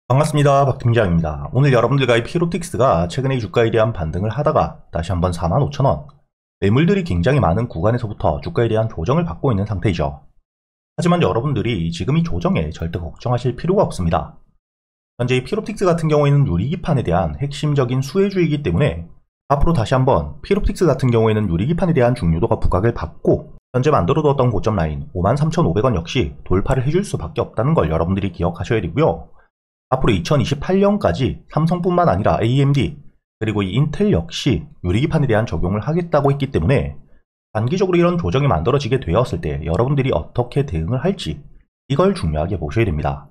반갑습니다. 박 팀장입니다. 오늘 여러분들과의 피로틱스가 최근에 주가에 대한 반등을 하다가 다시 한번 45,000원, 매물들이 굉장히 많은 구간에서부터 주가에 대한 조정을 받고 있는 상태이죠. 하지만 여러분들이 지금 이 조정에 절대 걱정하실 필요가 없습니다. 현재 이 피로틱스 같은 경우에는 누리기판에 대한 핵심적인 수혜주이기 때문에 앞으로 다시 한번 피로틱스 같은 경우에는 누리기판에 대한 중요도가 부각을 받고 현재 만들어두었던 고점 라인 53,500원 역시 돌파를 해줄 수밖에 없다는 걸 여러분들이 기억하셔야 되고요. 앞으로 2028년까지 삼성뿐만 아니라 AMD 그리고 이 인텔 역시 유리기판에 대한 적용을 하겠다고 했기 때문에 단기적으로 이런 조정이 만들어지게 되었을 때 여러분들이 어떻게 대응을 할지 이걸 중요하게 보셔야 됩니다.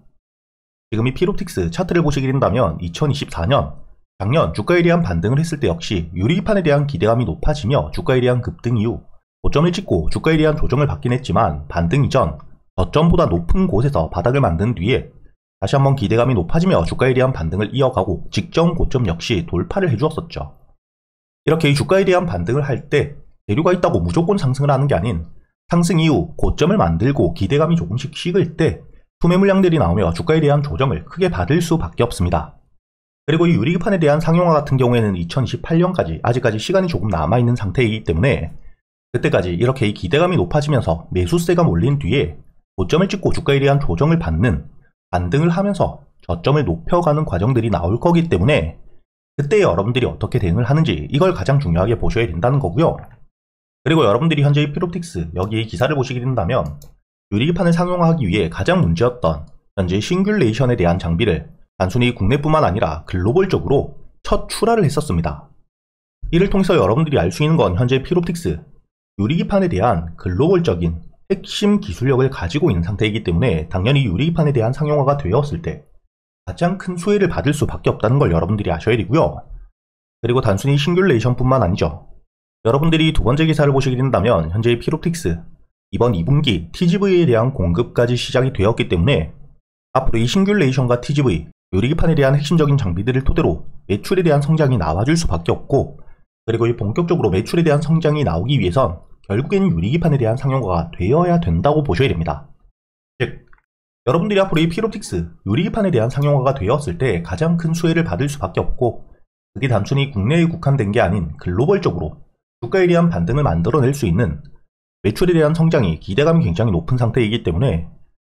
지금 이 피로틱스 차트를 보시게 된다면 2024년 작년 주가에 대한 반등을 했을 때 역시 유리기판에 대한 기대감이 높아지며 주가에 대한 급등 이후 고점을 찍고 주가에 대한 조정을 받긴 했지만 반등 이전 저점보다 높은 곳에서 바닥을 만든 뒤에 다시 한번 기대감이 높아지며 주가에 대한 반등을 이어가고 직전 고점 역시 돌파를 해주었었죠. 이렇게 이 주가에 대한 반등을 할 때 대류가 있다고 무조건 상승을 하는 게 아닌 상승 이후 고점을 만들고 기대감이 조금씩 식을 때 투매 물량들이 나오며 주가에 대한 조정을 크게 받을 수밖에 없습니다. 그리고 이 유리기판에 대한 상용화 같은 경우에는 2028년까지 아직까지 시간이 조금 남아있는 상태이기 때문에 그때까지 이렇게 이 기대감이 높아지면서 매수세가 몰린 뒤에 고점을 찍고 주가에 대한 조정을 받는 반등을 하면서 저점을 높여가는 과정들이 나올 거기 때문에 그때 여러분들이 어떻게 대응을 하는지 이걸 가장 중요하게 보셔야 된다는 거고요. 그리고 여러분들이 현재 이 피로틱스 여기 기사를 보시게 된다면 유리기판을 상용화하기 위해 가장 문제였던 현재 싱귤레이션에 대한 장비를 단순히 국내뿐만 아니라 글로벌적으로 첫 출하를 했었습니다. 이를 통해서 여러분들이 알 수 있는 건 현재 피로틱스 유리기판에 대한 글로벌적인 핵심 기술력을 가지고 있는 상태이기 때문에 당연히 유리기판에 대한 상용화가 되었을 때 가장 큰 수혜를 받을 수밖에 없다는 걸 여러분들이 아셔야 되고요. 그리고 단순히 싱귤레이션뿐만 아니죠. 여러분들이 두 번째 기사를 보시게 된다면 현재 피로틱스 이번 2분기 TGV에 대한 공급까지 시작이 되었기 때문에 앞으로 이 싱귤레이션과 TGV 유리기판에 대한 핵심적인 장비들을 토대로 매출에 대한 성장이 나와줄 수밖에 없고 그리고 이 본격적으로 매출에 대한 성장이 나오기 위해선 결국에는 유리기판에 대한 상용화가 되어야 된다고 보셔야 됩니다. 즉, 여러분들이 앞으로 이 피로틱스 유리기판에 대한 상용화가 되었을 때 가장 큰 수혜를 받을 수밖에 없고 그게 단순히 국내에 국한된 게 아닌 글로벌적으로 주가에 대한 반등을 만들어낼 수 있는 매출에 대한 성장이 기대감이 굉장히 높은 상태이기 때문에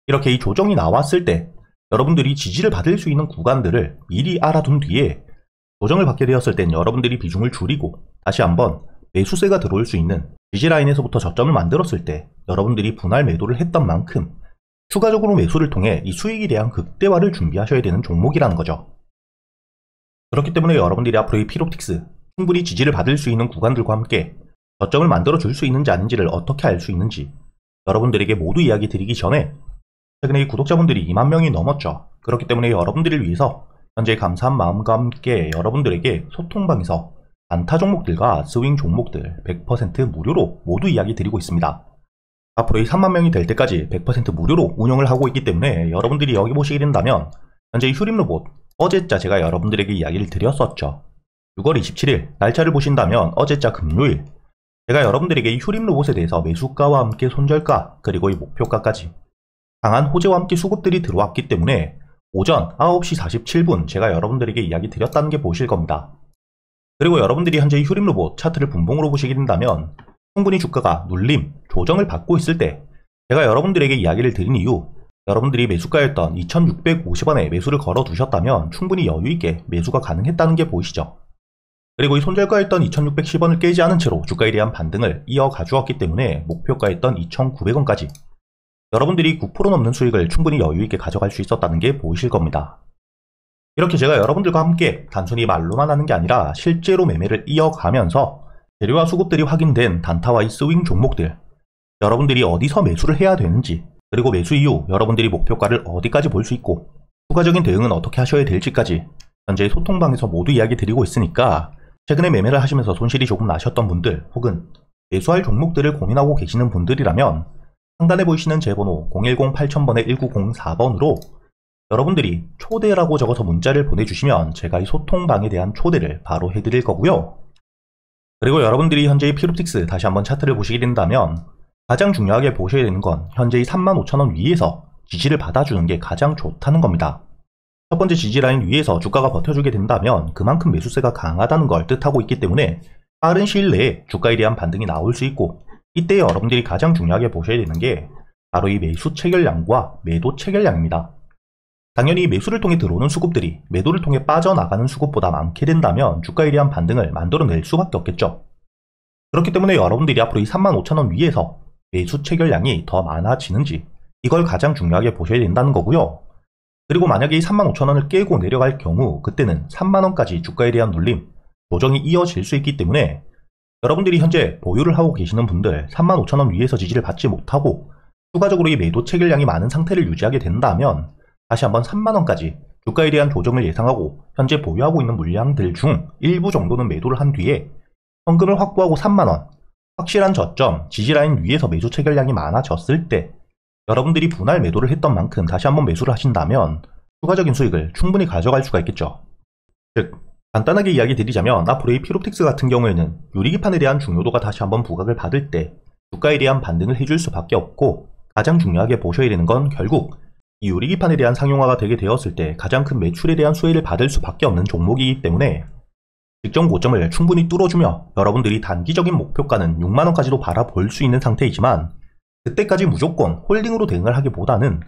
이렇게 이 조정이 나왔을 때 여러분들이 지지를 받을 수 있는 구간들을 미리 알아둔 뒤에 조정을 받게 되었을 땐 여러분들이 비중을 줄이고 다시 한번 매수세가 들어올 수 있는 지지라인에서부터 저점을 만들었을 때 여러분들이 분할 매도를 했던 만큼 추가적으로 매수를 통해 이 수익에 대한 극대화를 준비하셔야 되는 종목이라는 거죠. 그렇기 때문에 여러분들이 앞으로 이 피로틱스 충분히 지지를 받을 수 있는 구간들과 함께 저점을 만들어 줄 수 있는지 아닌지를 어떻게 알 수 있는지 여러분들에게 모두 이야기 드리기 전에 최근에 이 구독자분들이 2만 명이 넘었죠. 그렇기 때문에 여러분들을 위해서 현재 감사한 마음과 함께 여러분들에게 소통방에서 단타 종목들과 스윙 종목들 100% 무료로 모두 이야기 드리고 있습니다. 앞으로 이 3만 명이 될 때까지 100% 무료로 운영을 하고 있기 때문에 여러분들이 여기 보시게 된다면 현재 이 휴림로봇 어제자 제가 여러분들에게 이야기를 드렸었죠. 6월 27일 날짜를 보신다면 어제자 금요일 제가 여러분들에게 이 휴림로봇에 대해서 매수가와 함께 손절가 그리고 이 목표가까지 강한 호재와 함께 수급들이 들어왔기 때문에 오전 9시 47분 제가 여러분들에게 이야기 드렸다는 게 보실 겁니다. 그리고 여러분들이 현재 이 휴림로봇 차트를 분봉으로 보시게 된다면 충분히 주가가 눌림, 조정을 받고 있을 때 제가 여러분들에게 이야기를 드린 이유 여러분들이 매수가였던 2650원에 매수를 걸어 두셨다면 충분히 여유있게 매수가 가능했다는 게 보이시죠? 그리고 이 손절가였던 2610원을 깨지 않은 채로 주가에 대한 반등을 이어가 주었기 때문에 목표가였던 2900원까지 여러분들이 9% 넘는 수익을 충분히 여유있게 가져갈 수 있었다는 게 보이실 겁니다. 이렇게 제가 여러분들과 함께 단순히 말로만 하는 게 아니라 실제로 매매를 이어가면서 재료와 수급들이 확인된 단타와 이 스윙 종목들 여러분들이 어디서 매수를 해야 되는지 그리고 매수 이후 여러분들이 목표가를 어디까지 볼 수 있고 추가적인 대응은 어떻게 하셔야 될지까지 현재 소통방에서 모두 이야기 드리고 있으니까 최근에 매매를 하시면서 손실이 조금 나셨던 분들 혹은 매수할 종목들을 고민하고 계시는 분들이라면 상단에 보이시는 제 번호 010-8000번에 1904번으로 여러분들이 초대라고 적어서 문자를 보내주시면 제가 이 소통방에 대한 초대를 바로 해드릴 거고요. 그리고 여러분들이 현재 이 피로틱스 다시 한번 차트를 보시게 된다면 가장 중요하게 보셔야 되는 건 현재 이 35,000원 위에서 지지를 받아주는 게 가장 좋다는 겁니다. 첫 번째 지지라인 위에서 주가가 버텨주게 된다면 그만큼 매수세가 강하다는 걸 뜻하고 있기 때문에 빠른 시일 내에 주가에 대한 반등이 나올 수 있고, 이때 여러분들이 가장 중요하게 보셔야 되는 게 바로 이 매수 체결량과 매도 체결량입니다. 당연히 매수를 통해 들어오는 수급들이 매도를 통해 빠져나가는 수급보다 많게 된다면 주가에 대한 반등을 만들어낼 수밖에 없겠죠. 그렇기 때문에 여러분들이 앞으로 이 35,000원 위에서 매수 체결량이 더 많아지는지, 이걸 가장 중요하게 보셔야 된다는 거고요. 그리고 만약에 이 35,000원을 깨고 내려갈 경우 그때는 3만원까지 주가에 대한 눌림, 조정이 이어질 수 있기 때문에 여러분들이 현재 보유를 하고 계시는 분들 35,000원 위에서 지지를 받지 못하고 추가적으로 이 매도 체결량이 많은 상태를 유지하게 된다면 다시 한번 3만원까지 주가에 대한 조정을 예상하고 현재 보유하고 있는 물량들 중 일부 정도는 매도를 한 뒤에 현금을 확보하고 3만원, 확실한 저점, 지지라인 위에서 매수 체결량이 많아졌을 때 여러분들이 분할 매도를 했던 만큼 다시 한번 매수를 하신다면 추가적인 수익을 충분히 가져갈 수가 있겠죠. 즉, 간단하게 이야기 드리자면 앞으로 이 피롭틱스 같은 경우에는 유리기판에 대한 중요도가 다시 한번 부각을 받을 때 주가에 대한 반등을 해줄 수밖에 없고, 가장 중요하게 보셔야 되는 건 결국 이 유리기판에 대한 상용화가 되게 되었을 때 가장 큰 매출에 대한 수혜를 받을 수밖에 없는 종목이기 때문에 직전 고점을 충분히 뚫어주며 여러분들이 단기적인 목표가는 6만원까지도 바라볼 수 있는 상태이지만, 그때까지 무조건 홀딩으로 대응을 하기보다는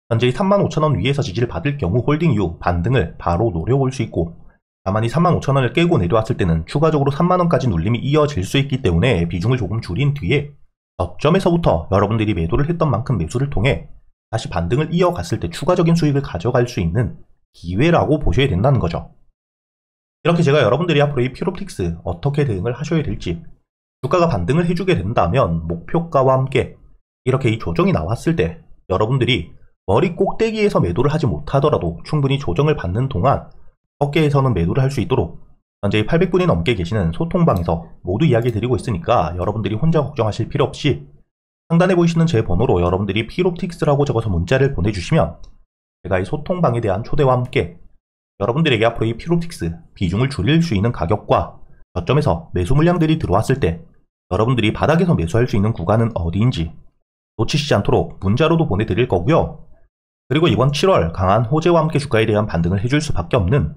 현재 35,000원 위에서 지지를 받을 경우 홀딩 이후 반등을 바로 노려볼 수 있고, 다만 이 35,000원을 깨고 내려왔을 때는 추가적으로 3만원까지 눌림이 이어질 수 있기 때문에 비중을 조금 줄인 뒤에 저점에서부터 여러분들이 매도를 했던 만큼 매수를 통해 다시 반등을 이어갔을 때 추가적인 수익을 가져갈 수 있는 기회라고 보셔야 된다는 거죠. 이렇게 제가 여러분들이 앞으로 이 피롭틱스 어떻게 대응을 하셔야 될지, 주가가 반등을 해주게 된다면 목표가와 함께 이렇게 이 조정이 나왔을 때 여러분들이 머리 꼭대기에서 매도를 하지 못하더라도 충분히 조정을 받는 동안 어깨에서는 매도를 할 수 있도록 현재 800분이 넘게 계시는 소통방에서 모두 이야기 드리고 있으니까 여러분들이 혼자 걱정하실 필요 없이 상단에 보이시는 제 번호로 여러분들이 피롭틱스라고 적어서 문자를 보내주시면 제가 이 소통방에 대한 초대와 함께 여러분들에게 앞으로 이 피롭틱스 비중을 줄일 수 있는 가격과 저점에서 매수 물량들이 들어왔을 때 여러분들이 바닥에서 매수할 수 있는 구간은 어디인지 놓치시지 않도록 문자로도 보내드릴 거고요. 그리고 이번 7월 강한 호재와 함께 주가에 대한 반등을 해줄 수밖에 없는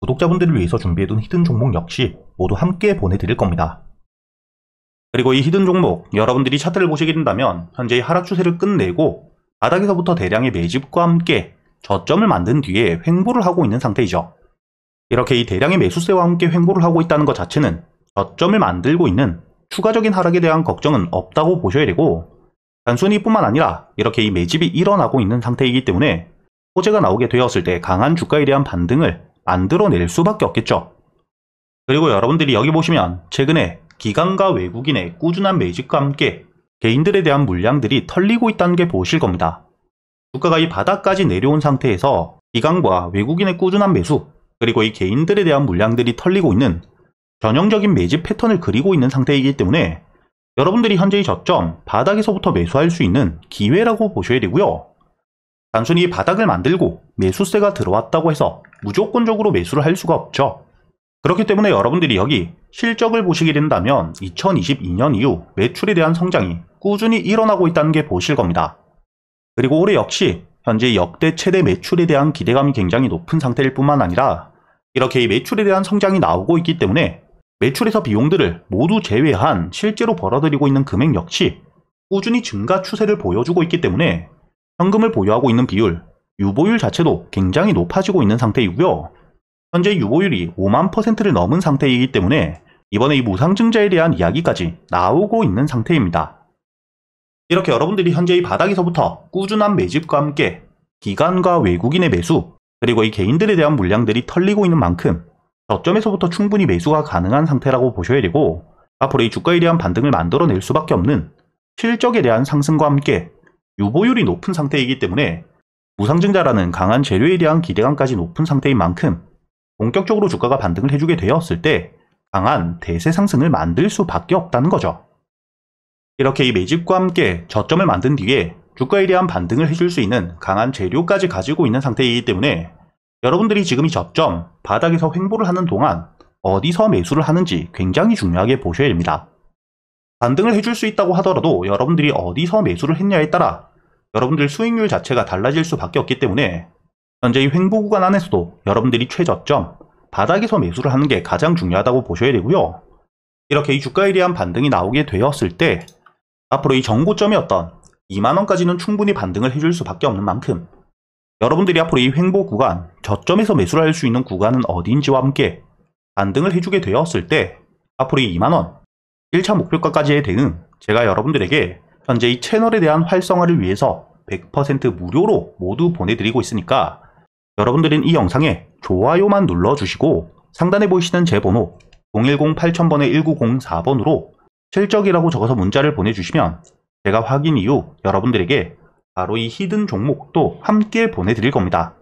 구독자분들을 위해서 준비해둔 히든 종목 역시 모두 함께 보내드릴 겁니다. 그리고 이 히든 종목 여러분들이 차트를 보시게 된다면 현재의 하락 추세를 끝내고 바닥에서부터 대량의 매집과 함께 저점을 만든 뒤에 횡보를 하고 있는 상태이죠. 이렇게 이 대량의 매수세와 함께 횡보를 하고 있다는 것 자체는 저점을 만들고 있는 추가적인 하락에 대한 걱정은 없다고 보셔야 되고, 단순히 뿐만 아니라 이렇게 이 매집이 일어나고 있는 상태이기 때문에 호재가 나오게 되었을 때 강한 주가에 대한 반등을 만들어낼 수밖에 없겠죠. 그리고 여러분들이 여기 보시면 최근에 기관과 외국인의 꾸준한 매집과 함께 개인들에 대한 물량들이 털리고 있다는 게 보이실 겁니다. 주가가 이 바닥까지 내려온 상태에서 기관과 외국인의 꾸준한 매수, 그리고 이 개인들에 대한 물량들이 털리고 있는 전형적인 매집 패턴을 그리고 있는 상태이기 때문에 여러분들이 현재의 저점, 바닥에서부터 매수할 수 있는 기회라고 보셔야 되고요. 단순히 바닥을 만들고 매수세가 들어왔다고 해서 무조건적으로 매수를 할 수가 없죠. 그렇기 때문에 여러분들이 여기 실적을 보시게 된다면 2022년 이후 매출에 대한 성장이 꾸준히 일어나고 있다는 게 보실 겁니다. 그리고 올해 역시 현재 역대 최대 매출에 대한 기대감이 굉장히 높은 상태일 뿐만 아니라 이렇게 이 매출에 대한 성장이 나오고 있기 때문에 매출에서 비용들을 모두 제외한 실제로 벌어들이고 있는 금액 역시 꾸준히 증가 추세를 보여주고 있기 때문에 현금을 보유하고 있는 비율, 유보율 자체도 굉장히 높아지고 있는 상태이고요. 현재 유보율이 5만%를 넘은 상태이기 때문에 이번에 이 무상증자에 대한 이야기까지 나오고 있는 상태입니다. 이렇게 여러분들이 현재 이 바닥에서부터 꾸준한 매집과 함께 기관과 외국인의 매수, 그리고 이 개인들에 대한 물량들이 털리고 있는 만큼 저점에서부터 충분히 매수가 가능한 상태라고 보셔야 되고, 앞으로 이 주가에 대한 반등을 만들어낼 수밖에 없는 실적에 대한 상승과 함께 유보율이 높은 상태이기 때문에 무상증자라는 강한 재료에 대한 기대감까지 높은 상태인 만큼 본격적으로 주가가 반등을 해주게 되었을 때 강한 대세 상승을 만들 수밖에 없다는 거죠. 이렇게 이 매집과 함께 저점을 만든 뒤에 주가에 대한 반등을 해줄 수 있는 강한 재료까지 가지고 있는 상태이기 때문에 여러분들이 지금 이 저점, 바닥에서 횡보를 하는 동안 어디서 매수를 하는지 굉장히 중요하게 보셔야 됩니다. 반등을 해줄 수 있다고 하더라도 여러분들이 어디서 매수를 했냐에 따라 여러분들 수익률 자체가 달라질 수밖에 없기 때문에 현재 이 횡보 구간 안에서도 여러분들이 최저점, 바닥에서 매수를 하는 게 가장 중요하다고 보셔야 되고요. 이렇게 이 주가에 대한 반등이 나오게 되었을 때 앞으로 이 정고점이었던 2만원까지는 충분히 반등을 해줄 수밖에 없는 만큼 여러분들이 앞으로 이 횡보 구간, 저점에서 매수를 할 수 있는 구간은 어디인지와 함께 반등을 해주게 되었을 때 앞으로 이 2만원, 1차 목표가까지의 대응, 제가 여러분들에게 현재 이 채널에 대한 활성화를 위해서 100% 무료로 모두 보내드리고 있으니까 여러분들은 이 영상에 좋아요만 눌러주시고 상단에 보이시는 제 번호 010-8000번에 1904번으로 실적이라고 적어서 문자를 보내주시면 제가 확인 이후 여러분들에게 바로 이 히든 종목도 함께 보내드릴 겁니다.